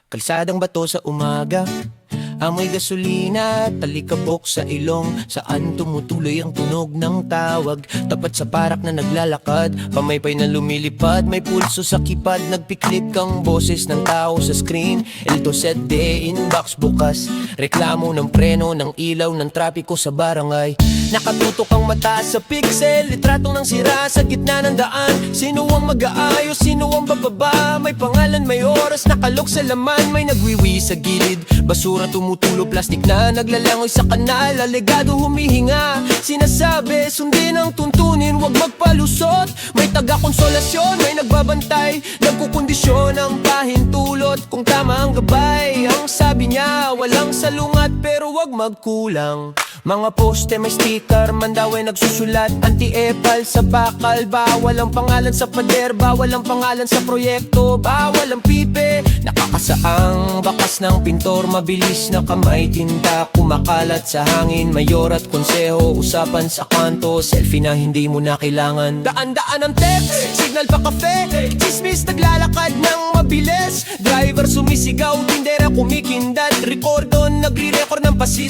Kalsadang bato sa umaga, amoy gasolina, talikabok sa ilong, saan tumutuloy ang tunog ng tawag. Tapat sa parak na naglalakad, pamaypay na lumilipad, may pulso sa kipad, nagpiklip kang boses ng tao sa screen. El 2 de inbox bukas, reklamo ng preno, ng ilaw, ng trapiko sa barangay. Nakatutok ang mata sa pixel, litratong ng sira sa gitna ng daan. Sino ang mag-aayos, sino ang bababa? May pangalan, may oras, nakalok sa laman, may nagwiwi sa gilid. Basura tumutulo, plastik na naglalangoy sa kanal, alegado humihinga. Sinasabi, sundin ang tuntunin, wag magpalusot. May taga-konsolasyon, may nagbabantay, nagkukondisyon ang pahintulot. Kung tama ang gabay, ang sabi niya, walang salungat pero wag magkulang. Mga poste may sticker, mandaw ay nagsusulat, anti-epal sa bakal. Bawal ang pangalan sa pader, bawal ang pangalan sa proyekto, bawal ang pipe. Nakakasaang bakas ng pintor, mabilis na kamay, tinta kumakalat sa hangin. Mayor at konseho, usapan sa kanto, selfie na hindi mo na kailangan. Daan-daan ang text, signal pa kafe, chismis naglalakad ng mabilis. Driver sumisigaw, tindera kumikindat, recordo nagre-record ng pasismo.